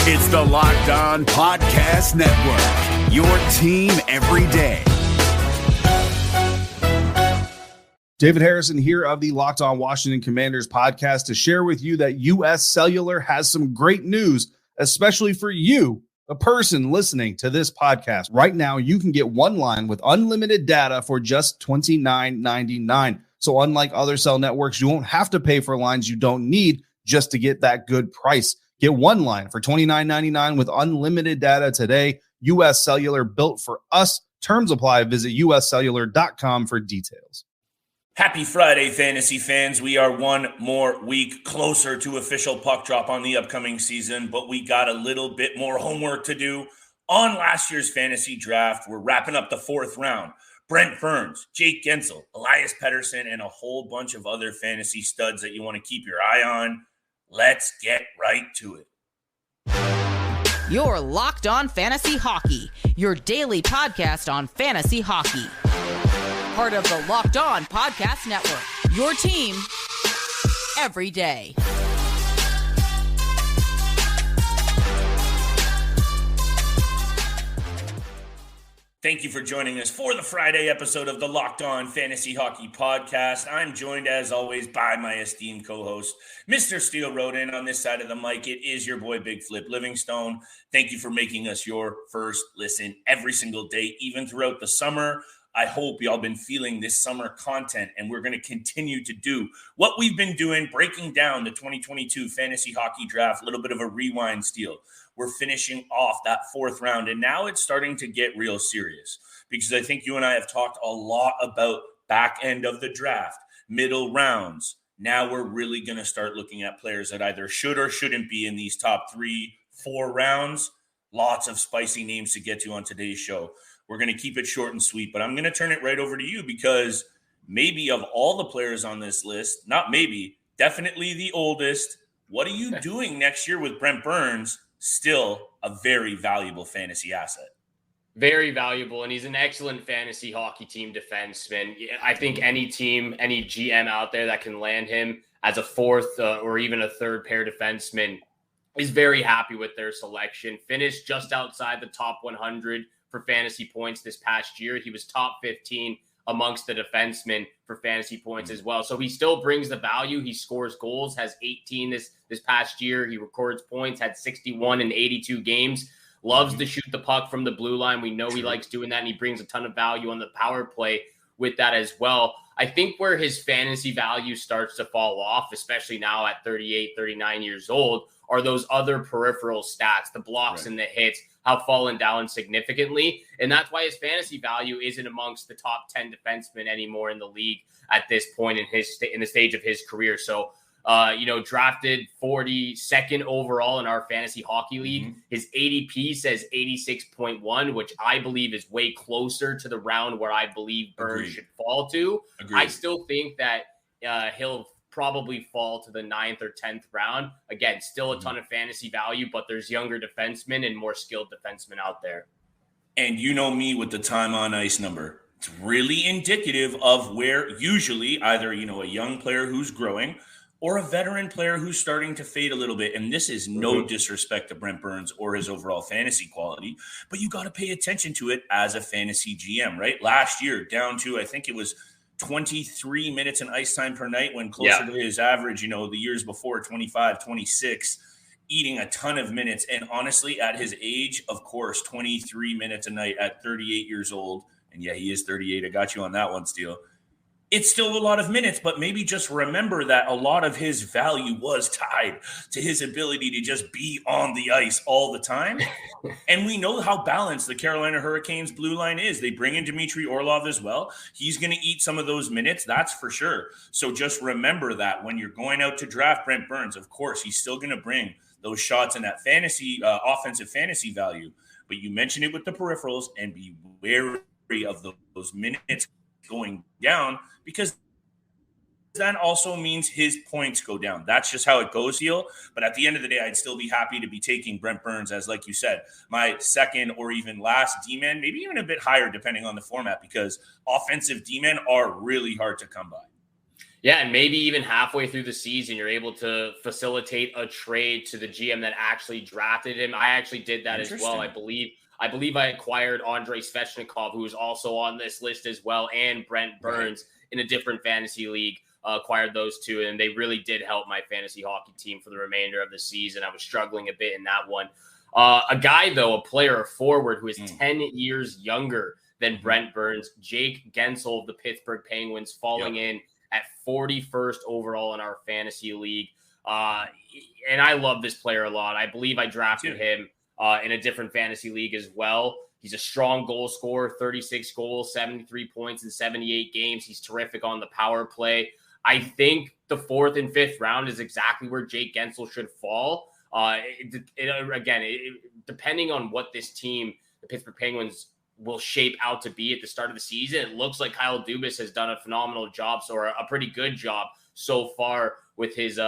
It's the Locked On Podcast Network, your team every day. David Harrison here of the Locked On Washington Commanders podcast to share with you that U.S. Cellular has some great news, especially for you, a person listening to this podcast. Right now, you can get one line with unlimited data for just $29.99. So unlike other cell networks, you won't have to pay for lines you don't need just to get that good price. Get one line for $29.99 with unlimited data today. U.S. Cellular, built for us. Terms apply. Visit uscellular.com for details. Happy Friday, fantasy fans. We are one more week closer to official puck drop on the upcoming season, but we got a little bit more homework to do on last year's fantasy draft. We're wrapping up the 4th round. Brent Burns, Jake Guentzel, Elias Pettersson, and a whole bunch of other fantasy studs that you want to keep your eye on. Let's get right to it. You're Locked On Fantasy Hockey, your daily podcast on fantasy hockey. Part of the Locked On Podcast Network, your team every day. Thank you for joining us for the Friday episode of the Locked On Fantasy Hockey Podcast. I'm joined, as always, by my esteemed co-host, Mr. Steel Roden. On this side of the mic, it is your boy, Big Flip Livingstone. Thank you for making us your first listen every single day, even throughout the summer. I hope y'all been feeling this summer content, and we're going to continue to do what we've been doing, breaking down the 2022 fantasy hockey draft, a little bit of a rewind, Steel. We're finishing off that 4th round, and now it's starting to get real serious because I think you and I have talked a lot about back end of the draft, middle rounds. Now we're really going to start looking at players that either should or shouldn't be in these top 3-4 rounds. Lots of spicy names to get to on today's show. We're going to keep it short and sweet, but I'm going to turn it right over to you because maybe of all the players on this list, not maybe, definitely the oldest. What are you doing next year with Brent Burns? Still a very valuable fantasy asset. Very valuable, and he's an excellent fantasy hockey team defenseman. I think any team, any GM out there that can land him as a 4th or even a 3rd pair defenseman is very happy with their selection. Finished just outside the top 100 for fantasy points this past year. He was top 15 amongst the defensemen for fantasy points as well. So he still brings the value. He scores goals, has 18 this past year. He records points, had 61 in 82 games. Loves to shoot the puck from the blue line. We know he likes doing that, and he brings a ton of value on the power play with that as well. I think where his fantasy value starts to fall off, especially now at 38, 39 years old, are those other peripheral stats, the blocks and the hits have fallen down significantly. And that's why his fantasy value isn't amongst the top 10 defensemen anymore in the league at this point in the stage of his career. So, drafted 42nd overall in our fantasy hockey league. His ADP says 86.1, which I believe is way closer to the round where I believe Burns should fall to. I still think that he'll probably fall to the 9th or 10th round. Again, still a ton of fantasy value, but there's younger defensemen and more skilled defensemen out there. And you know me with the time on ice number. It's really indicative of where usually either, a young player who's growing or a veteran player who's starting to fade a little bit. And this is no disrespect to Brent Burns or his overall fantasy quality, but you got to pay attention to it as a fantasy GM, right? Last year, down to, I think it was 23 minutes in ice time per night when closer to his average, the years before, 25, 26, eating a ton of minutes. And honestly, at his age, of course, 23 minutes a night at 38 years old. And yeah, he is 38. I got you on that one, Steele. It's still a lot of minutes, but maybe just remember that a lot of his value was tied to his ability to just be on the ice all the time. And we know how balanced the Carolina Hurricanes blue line is. They bring in Dmitry Orlov as well. He's going to eat some of those minutes, that's for sure. So just remember that when you're going out to draft Brent Burns, of course, he's still going to bring those shots and that fantasy, offensive fantasy value. But you mentioned it with the peripherals, and be wary of those minutes going down, because that also means his points go down. That's just how it goes, Heel. But at the end of the day, I'd still be happy to be taking Brent Burns as, like you said, my second or even last D-man, maybe even a bit higher depending on the format, because offensive D-men are really hard to come by. Yeah, and maybe even halfway through the season, you're able to facilitate a trade to the GM that actually drafted him. I actually did that as well. I believe I acquired Andrei Svechnikov, who is also on this list as well, and Brent Burns in a different fantasy league. Acquired those two, and they really did help my fantasy hockey team for the remainder of the season. I was struggling a bit in that one. A guy, though, a player, a forward who is 10 years younger than Brent Burns, Jake Guentzel of the Pittsburgh Penguins, falling in at 41st overall in our fantasy league. And I love this player a lot. I believe I drafted him in a different fantasy league as well. He's a strong goal scorer, 36 goals, 73 points in 78 games. He's terrific on the power play. I think the 4th and 5th round is exactly where Jake Guentzel should fall. Depending on what this team, the Pittsburgh Penguins, will shape out to be at the start of the season, it looks like Kyle Dubas has done a phenomenal job, or a pretty good job so far with his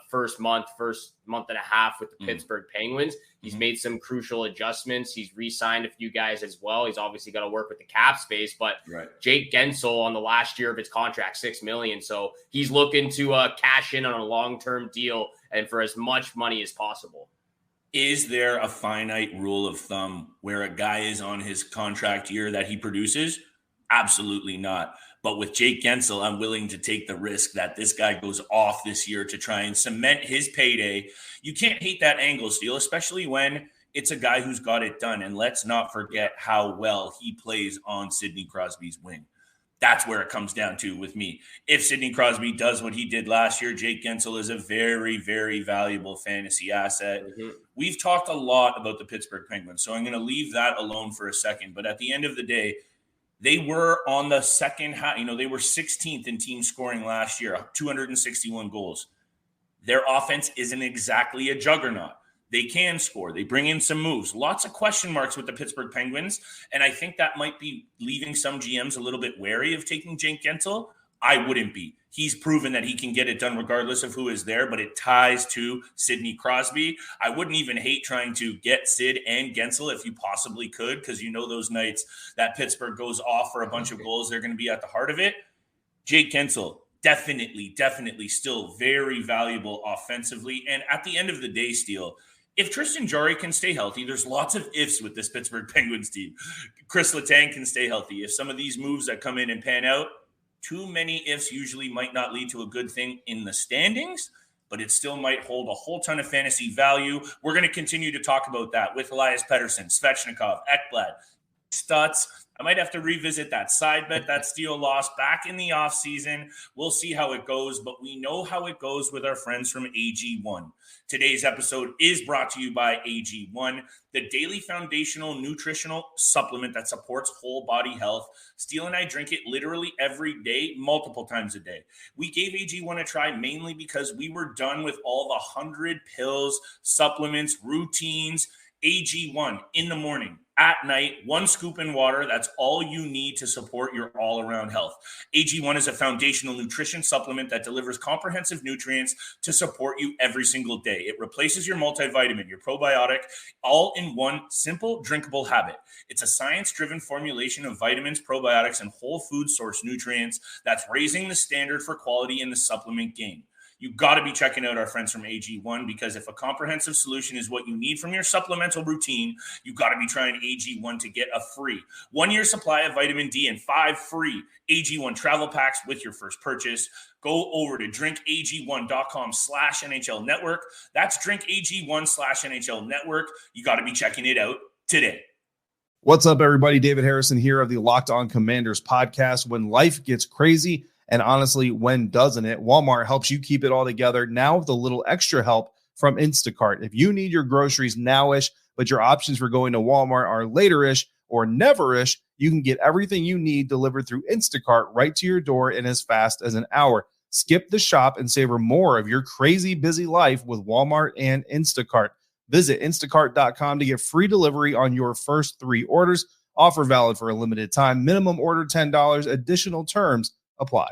first month and a half with the Pittsburgh Penguins. He's made some crucial adjustments. He's re-signed a few guys as well. He's obviously got to work with the cap space, but Jake Guentzel on the last year of his contract, $6 million. So he's looking to cash in on a long-term deal and for as much money as possible. Is there a finite rule of thumb where a guy is on his contract year that he produces? Absolutely not. But with Jake Guentzel, I'm willing to take the risk that this guy goes off this year to try and cement his payday. You can't hate that angle, Steele, especially when it's a guy who's got it done. And let's not forget how well he plays on Sidney Crosby's wing. That's where it comes down to with me. If Sidney Crosby does what he did last year, Jake Guentzel is a very, very valuable fantasy asset. We've talked a lot about the Pittsburgh Penguins, so I'm going to leave that alone for a second. But at the end of the day, they were on the second half. They were 16th in team scoring last year, 261 goals. Their offense isn't exactly a juggernaut. They can score. They bring in some moves. Lots of question marks with the Pittsburgh Penguins, and I think that might be leaving some GMs a little bit wary of taking Jake Guentzel. I wouldn't be. He's proven that he can get it done regardless of who is there, but it ties to Sidney Crosby. I wouldn't even hate trying to get Sid and Guentzel if you possibly could, because those nights that Pittsburgh goes off for a bunch of goals, they're going to be at the heart of it. Jake Guentzel, definitely still very valuable offensively. And at the end of the day, Steele, if Tristan Jarry can stay healthy, there's lots of ifs with this Pittsburgh Penguins team. Chris Letang can stay healthy. If some of these moves that come in and pan out, too many ifs usually might not lead to a good thing in the standings, but it still might hold a whole ton of fantasy value. We're going to continue to talk about that with Elias Pettersson, Svechnikov, Ekblad, Stutz. I might have to revisit that side bet that Steele lost back in the offseason. We'll see how it goes, but we know how it goes with our friends from AG1. Today's episode is brought to you by AG1, the daily foundational nutritional supplement that supports whole body health. Steele and I drink it literally every day, multiple times a day. We gave AG1 a try mainly because we were done with all the 100 pills, supplements, routines. AG1 in the morning, at night, 1 scoop in water. That's all you need to support your all-around health. AG1 is a foundational nutrition supplement that delivers comprehensive nutrients to support you every single day. It replaces your multivitamin, your probiotic, all in one simple, drinkable habit. It's a science-driven formulation of vitamins, probiotics, and whole food source nutrients that's raising the standard for quality in the supplement game. You got to be checking out our friends from AG1, because if a comprehensive solution is what you need from your supplemental routine, you got to be trying AG1 to get a free 1-year supply of vitamin D and 5 free AG1 travel packs with your first purchase. Go over to drinkag1.com/NHL network. That's drinkag1/NHL network. You got to be checking it out today. What's up, everybody? David Harrison here of the Locked On Commanders podcast. When life gets crazy, and honestly, when doesn't it? Walmart helps you keep it all together now with a little extra help from Instacart. If you need your groceries now-ish, but your options for going to Walmart are later-ish or never-ish, you can get everything you need delivered through Instacart right to your door in as fast as an hour. Skip the shop and savor more of your crazy busy life with Walmart and Instacart. Visit instacart.com to get free delivery on your first 3 orders. Offer valid for a limited time. Minimum order $10. Additional terms apply.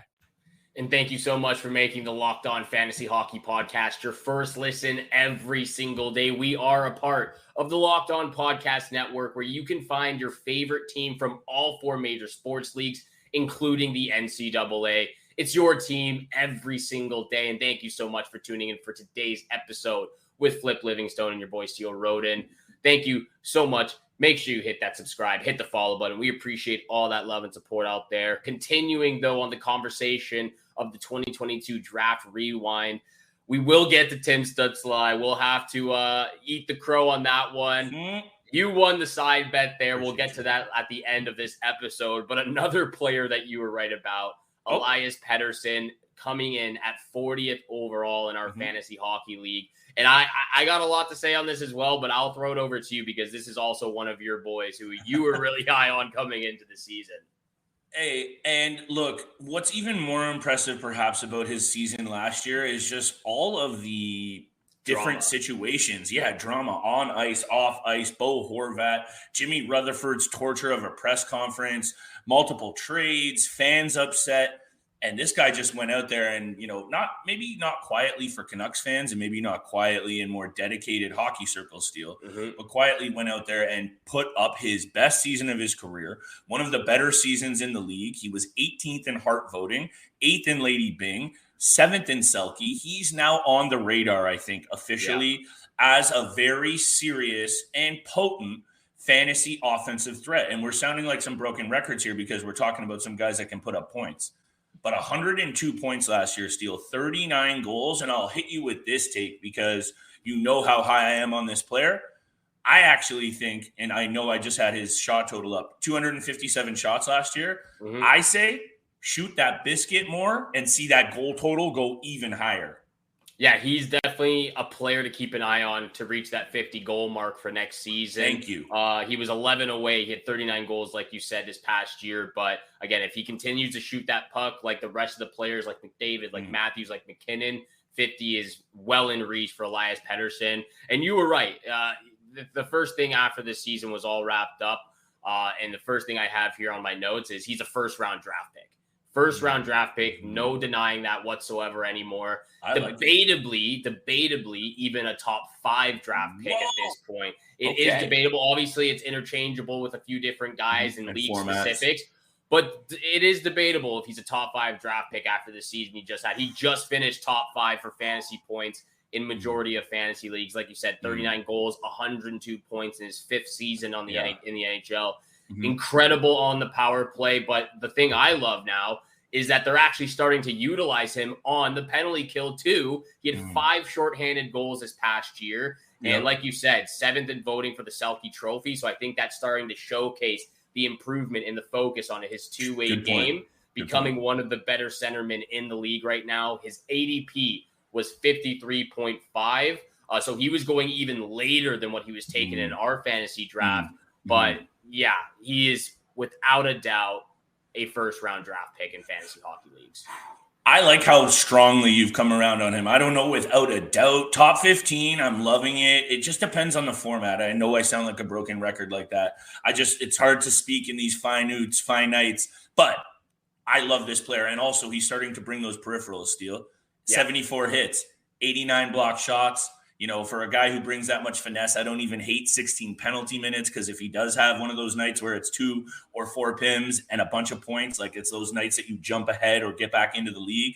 And thank you so much for making the Locked On Fantasy Hockey Podcast your first listen every single day. We are a part of the Locked On Podcast Network, where you can find your favorite team from all 4 major sports leagues, including the NCAA. It's your team every single day. And thank you so much for tuning in for today's episode with Flip Livingstone and your boy Steele Roden. Thank you so much. Make sure you hit that subscribe, hit the follow button. We appreciate all that love and support out there. Continuing, though, on the conversation of the 2022 draft rewind, we will get to Tim Stutzle. I will have to eat the crow on that one. Mm-hmm. You won the side bet there. We'll get to that at the end of this episode. But another player that you were right about, Elias Pettersson, coming in at 40th overall in our fantasy hockey league. And I got a lot to say on this as well, but I'll throw it over to you because this is also one of your boys who you were really high on coming into the season. Hey, and look, what's even more impressive perhaps about his season last year is just all of the different situations. Yeah, drama on ice, off ice, Bo Horvat, Jimmy Rutherford's torture of a press conference, multiple trades, fans upset. And this guy just went out there and, maybe not quietly for Canucks fans and maybe not quietly in more dedicated hockey circles, Steele, but quietly went out there and put up his best season of his career, one of the better seasons in the league. He was 18th in Hart voting, 8th in Lady Byng, 7th in Selke. He's now on the radar, I think, officially as a very serious and potent fantasy offensive threat. And we're sounding like some broken records here because we're talking about some guys that can put up points. But 102 points last year, Steele, 39 goals. And I'll hit you with this take because you know how high I am on this player. I actually think, and I know I just had his shot total up, 257 shots last year. I say shoot that biscuit more and see that goal total go even higher. Yeah, he's definitely a player to keep an eye on to reach that 50 goal mark for next season. Thank you. He was 11 away. He had 39 goals, like you said, this past year. But again, if he continues to shoot that puck like the rest of the players, like McDavid, like Matthews, like McKinnon, 50 is well in reach for Elias Pettersson. And you were right. The first thing after this season was all wrapped up. And the first thing I have here on my notes is he's a first-round draft pick. First-round draft pick, no denying that whatsoever anymore. Debatably, even a top 5 draft pick at this point. It is debatable. Obviously, it's interchangeable with a few different guys and league specifics. But it is debatable if he's a top 5 draft pick after the season he just had. He just finished top 5 for fantasy points in majority of fantasy leagues. Like you said, 39 goals, 102 points in his 5th season in the NHL. Incredible on the power play. But the thing I love now is that they're actually starting to utilize him on the penalty kill too. He had 5 shorthanded goals this past year. And like you said, 7th in voting for the Selke Trophy. So I think that's starting to showcase the improvement in the focus on his two-way game, becoming one of the better centermen in the league right now. His ADP was 53.5. So he was going even later than what he was taking in our fantasy draft. But yeah, he is without a doubt a first-round draft pick in fantasy hockey leagues. I like how strongly you've come around on him. I don't know, without a doubt. Top 15, I'm loving it. It just depends on the format. I know I sound like a broken record like that. It's hard to speak in these fine nights, but I love this player. And also, he's starting to bring those peripherals, Steele. 74 hits, 89 block shots. For a guy who brings that much finesse, I don't even hate 16 penalty minutes because if he does have one of those nights where it's 2 or 4 PIMs and a bunch of points, like it's those nights that you jump ahead or get back into the league.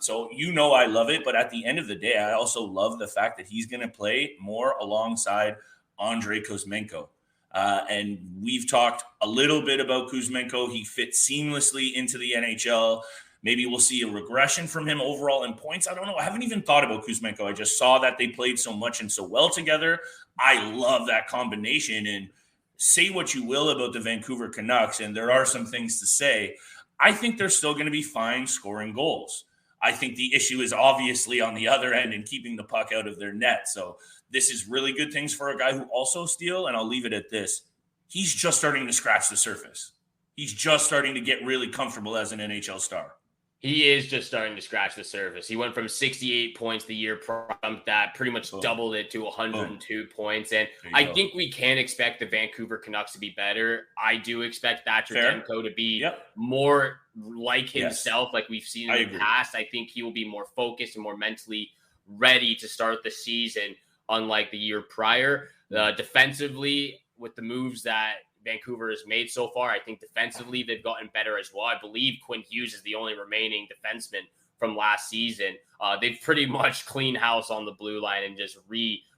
So I love it. But at the end of the day, I also love the fact that he's going to play more alongside Andrei Kuzmenko. And we've talked a little bit about Kuzmenko. He fits seamlessly into the NHL. Maybe we'll see a regression from him overall in points. I don't know. I haven't even thought about Kuzmenko. I just saw that they played so much and so well together. I love that combination. And say what you will about the Vancouver Canucks, and there are some things to say. I think they're still going to be fine scoring goals. I think the issue is obviously on the other end and keeping the puck out of their net. So this is really good things for a guy who also Steele, and I'll leave it at this. He's just starting to scratch the surface. He's just starting to get really comfortable as an NHL star. He is just starting to scratch the surface. He went from 68 points the year from that, pretty much doubled it to 102 points. And I think we can expect the Vancouver Canucks to be better. I do expect Thatcher Demko to be more like himself, like we've seen in the past. I think he will be more focused and more mentally ready to start the season, unlike the year prior. Defensively, with the moves that Vancouver has made so far. I think defensively they've gotten better as well. I believe Quinn Hughes is the only remaining defenseman from last season. They've pretty much cleaned house on the blue line and just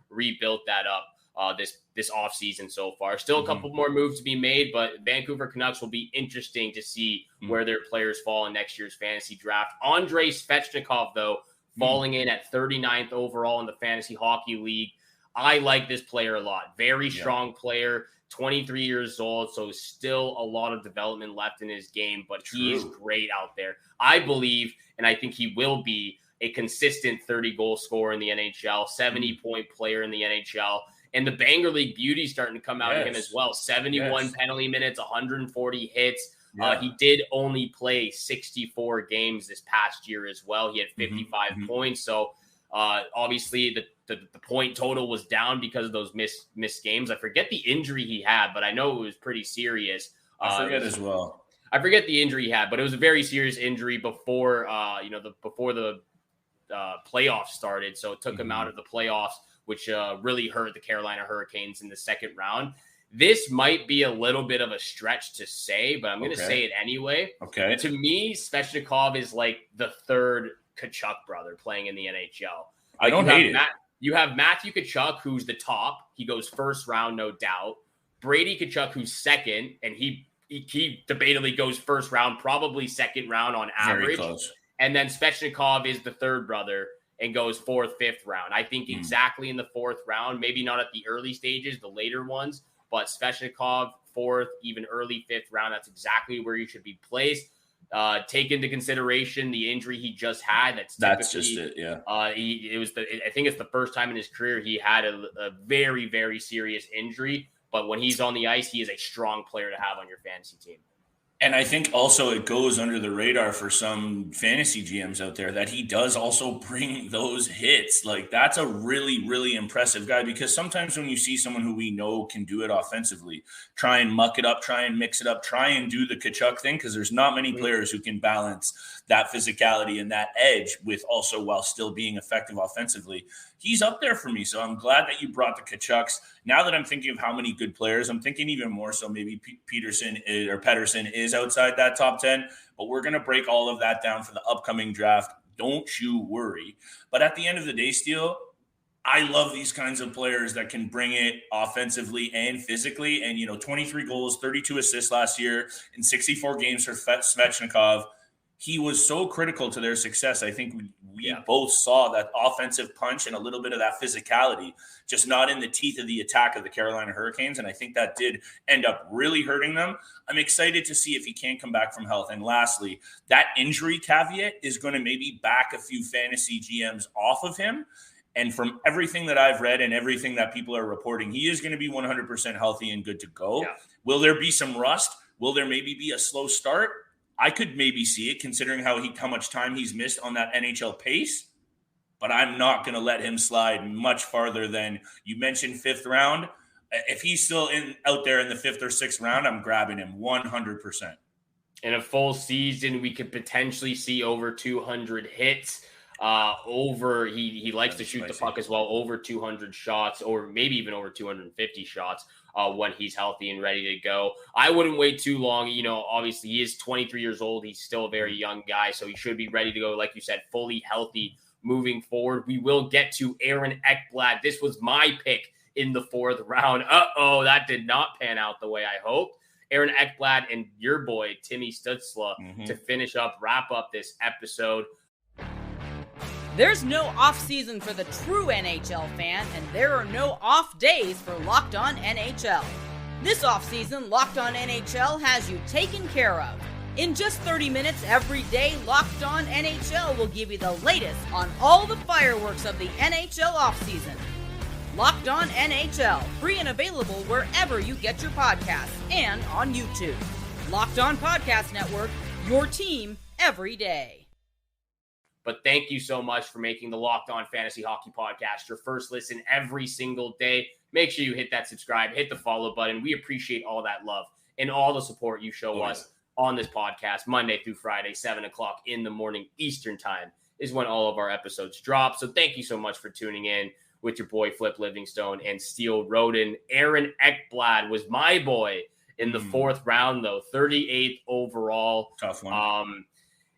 rebuilt that up this offseason so far. Still a couple more moves to be made, but Vancouver Canucks will be interesting to see where their players fall in next year's fantasy draft. Andrei Svechnikov, though, falling in at 39th overall in the Fantasy Hockey League. I like this player a lot. Very strong player, 23 years old, so still a lot of development left in his game, but he is great out there. I believe, and I think he will be, a consistent 30-goal scorer in the NHL, 70-point player in the NHL, and the Banger League beauty is starting to come out of him as well. 71 penalty minutes, 140 hits. He did only play 64 games this past year as well. He had 55 points, so obviously the point total was down because of those missed games. I forget the injury he had, but I know it was pretty serious. I forget as well. I forget the injury he had, but it was a very serious injury before the playoffs started. So it took him out of the playoffs, which really hurt the Carolina Hurricanes in the second round. This might be a little bit of a stretch to say, but I'm going to say it anyway. Okay. To me, Svechnikov is like the third Tkachuk brother playing in the NHL. I don't hate it. You have Matthew Tkachuk, who's the top. He goes first round, no doubt. Brady Tkachuk, who's second, and he debatably goes first round, probably second round on average. Very close. And then Svechnikov is the third brother and goes fourth, fifth round. I think exactly in the fourth round, maybe not at the early stages, the later ones, but Svechnikov, fourth, even early fifth round, that's exactly where you should be placed. Take into consideration the injury he just had. That's just it, yeah. I think it's the first time in his career he had a very, very serious injury. But when he's on the ice, he is a strong player to have on your fantasy team. And I think also it goes under the radar for some fantasy GMs out there that he does also bring those hits. Like, that's a really, really impressive guy, because sometimes when you see someone who we know can do it offensively, try and muck it up, try and mix it up, try and do the Tkachuk thing, because there's not many players who can balance that physicality and that edge with also while still being effective offensively. He's up there for me. So I'm glad that you brought the Tkachuks. Now that I'm thinking of how many good players, I'm thinking even more so maybe Pettersson is outside that top 10, but we're going to break all of that down for the upcoming draft. Don't you worry. But at the end of the day, Steele, I love these kinds of players that can bring it offensively and physically. And, 23 goals, 32 assists last year in 64 games for Svechnikov. He was so critical to their success. I think we both saw that offensive punch and a little bit of that physicality, just not in the teeth of the attack of the Carolina Hurricanes. And I think that did end up really hurting them. I'm excited to see if he can come back from health. And lastly, that injury caveat is going to maybe back a few fantasy GMs off of him. And from everything that I've read and everything that people are reporting, he is going to be 100% healthy and good to go. Yeah. Will there be some rust? Will there maybe be a slow start? I could maybe see it, considering how much time he's missed on that NHL pace, but I'm not going to let him slide much farther than you mentioned 5th round. If he's still out there in the 5th or 6th round, I'm grabbing him 100%. In a full season, we could potentially see over 200 hits. He likes to shoot the puck as well, over 200 shots, or maybe even over 250 shots when he's healthy and ready to go. I wouldn't wait too long. Obviously he is 23 years old. He's still a very young guy, so he should be ready to go, like you said, fully healthy moving forward. We will get to Aaron Ekblad. This was my pick in the 4th round. That did not pan out the way I hoped. Aaron Ekblad and your boy, Timmy Stutzle, to wrap up this episode. There's no off-season for the true NHL fan, and there are no off days for Locked On NHL. This off-season, Locked On NHL has you taken care of. In just 30 minutes every day, Locked On NHL will give you the latest on all the fireworks of the NHL off-season. Locked On NHL, free and available wherever you get your podcasts and on YouTube. Locked On Podcast Network, your team every day. But thank you so much for making the Locked On Fantasy Hockey Podcast your first listen every single day. Make sure you hit that subscribe, hit the follow button. We appreciate all that love and all the support you show us on this podcast. Monday through Friday, 7 o'clock in the morning Eastern time is when all of our episodes drop. So thank you so much for tuning in with your boy Flip Livingstone and Steele Roden. Aaron Ekblad was my boy in the 4th round, though, 38th overall. Tough one.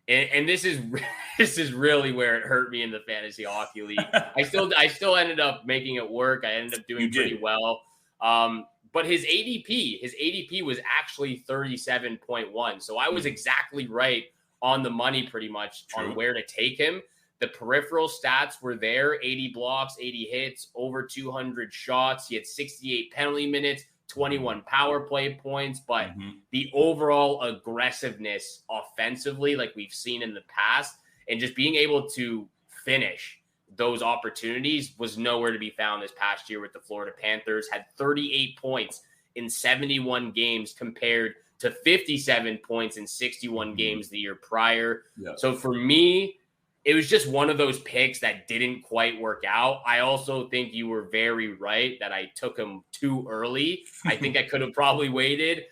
And this is really where it hurt me in the fantasy hockey league. I still ended up making it work. I ended up doing pretty well. But his ADP was actually 37.1. So I was exactly right on the money pretty much on where to take him. The peripheral stats were there: 80 blocks, 80 hits, over 200 shots. He had 68 penalty minutes, 21 power play points, but the overall aggressiveness offensively, like we've seen in the past, and just being able to finish those opportunities was nowhere to be found this past year with the Florida Panthers. Had 38 points in 71 games compared to 57 points in 61 games the year prior. So for me, it was just one of those picks that didn't quite work out. I also think you were very right that I took him too early. I think I could have probably waited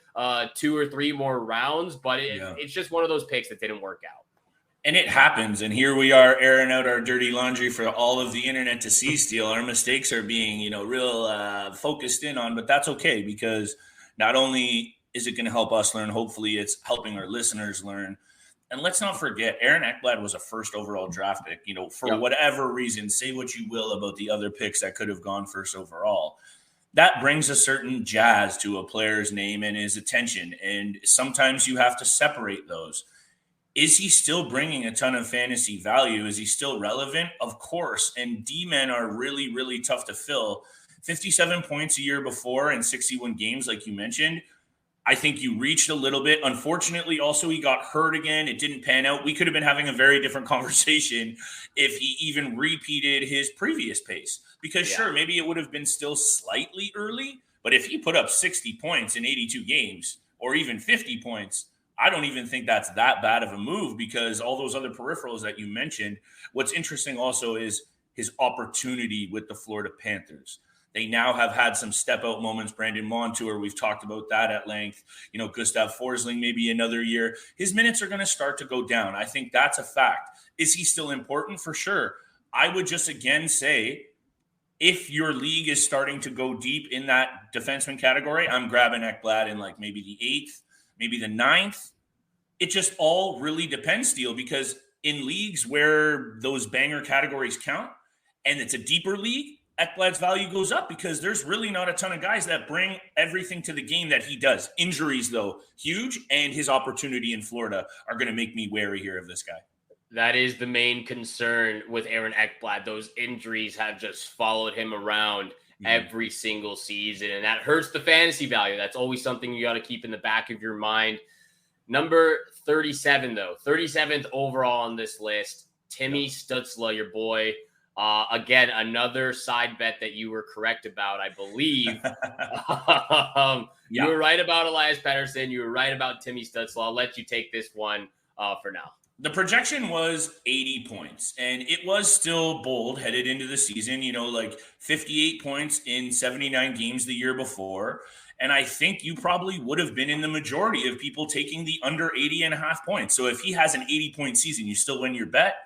2 or 3 more rounds, but it's just one of those picks that didn't work out. And it happens. And here we are airing out our dirty laundry for all of the internet to see still. Our mistakes are being, real focused in on, but that's okay, because not only is it going to help us learn, hopefully it's helping our listeners learn. And let's not forget, Aaron Ekblad was a first overall draft pick. For whatever reason, say what you will about the other picks that could have gone first overall. That brings a certain jazz to a player's name and his attention. And sometimes you have to separate those. Is he still bringing a ton of fantasy value? Is he still relevant? Of course. And D-men are really, really tough to fill. 57 points a year before and 61 games, like you mentioned. I think you reached a little bit. Unfortunately, also, he got hurt again. It didn't pan out. We could have been having a very different conversation if he even repeated his previous pace. Because, sure, maybe it would have been still slightly early. But if he put up 60 points in 82 games or even 50 points, I don't even think that's that bad of a move, because all those other peripherals that you mentioned. What's interesting also is his opportunity with the Florida Panthers. They now have had some step-out moments. Brandon Montour, we've talked about that at length. Gustav Forsling, maybe another year. His minutes are going to start to go down. I think that's a fact. Is he still important? For sure. I would just again say, if your league is starting to go deep in that defenseman category, I'm grabbing Ekblad in like maybe the 8th, maybe the 9th. It just all really depends, Steele, because in leagues where those banger categories count and it's a deeper league, Ekblad's value goes up because there's really not a ton of guys that bring everything to the game that he does. Injuries, though, huge, and his opportunity in Florida are going to make me wary here of this guy. That is the main concern with Aaron Ekblad. Those injuries have just followed him around every single season, and that hurts the fantasy value. That's always something you got to keep in the back of your mind. Number 37, though, 37th overall on this list, Timmy Stutzle, your boy. Again, another side bet that you were correct about, I believe. You were right about Elias Pettersson. You were right about Timmy Stutzle. I'll let you take this one for now. The projection was 80 points, and it was still bold headed into the season, like 58 points in 79 games the year before. And I think you probably would have been in the majority of people taking the under 80.5 points. So if he has an 80-point season, you still win your bet.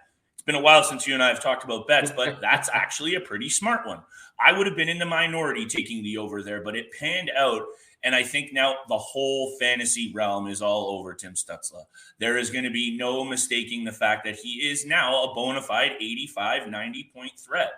Been a while since you and I have talked about bets, but that's actually a pretty smart one. I would have been in the minority taking the over there, but it panned out. And I think now the whole fantasy realm is all over Tim Stutzle. There is going to be no mistaking the fact that he is now a bona fide 85, 90-point threat.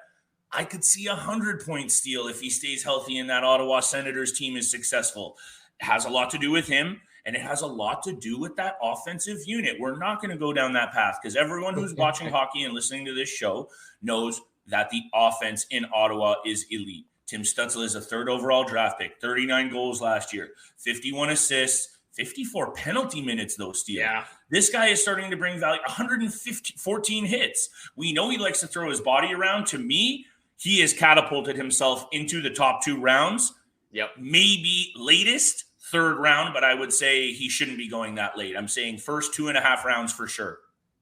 I could see a 100-point steal if he stays healthy and that Ottawa Senators team is successful. It has a lot to do with him. And it has a lot to do with that offensive unit. We're not going to go down that path because everyone who's watching hockey and listening to this show knows that the offense in Ottawa is elite. Tim Stutzle is a 3rd overall draft pick, 39 goals last year, 51 assists, 54 penalty minutes, though, Steele. Yeah. This guy is starting to bring value, 14 hits. We know he likes to throw his body around. To me, he has catapulted himself into the top 2 rounds. Yep. Maybe latest 3rd round, but I would say he shouldn't be going that late. I'm saying first 2.5 rounds for sure.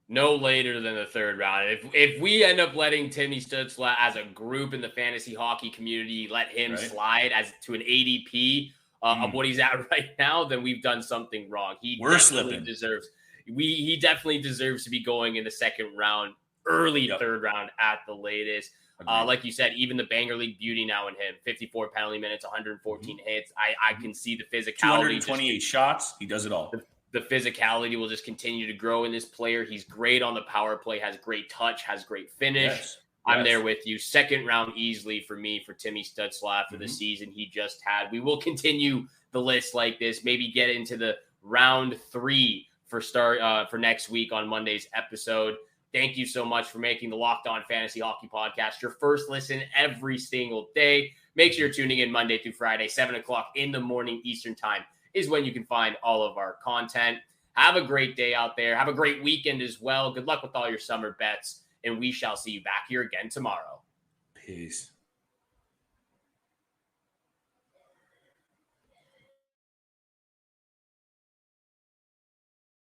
No later than the 3rd round. If we end up letting Timmy Stutzle as a group in the fantasy hockey community, let him slide as to an ADP of what he's at right now, then we've done something wrong. We're slipping. He definitely deserves to be going in the 2nd round, early 3rd round at the latest. Like you said, even the Banger League beauty now in him, 54 penalty minutes, 114 hits. I can see the physicality. 228 shots. He does it all. The physicality will just continue to grow in this player. He's great on the power play, has great touch, has great finish. Yes. I'm there with you. Second round easily for me for Timmy Stutzle after the season he just had. We will continue the list like this, maybe get into the round 3 for next week on Monday's episode. Thank you so much for making the Locked On Fantasy Hockey Podcast your first listen every single day. Make sure you're tuning in Monday through Friday, 7 o'clock in the morning Eastern time is when you can find all of our content. Have a great day out there. Have a great weekend as well. Good luck with all your summer bets, and we shall see you back here again tomorrow. Peace.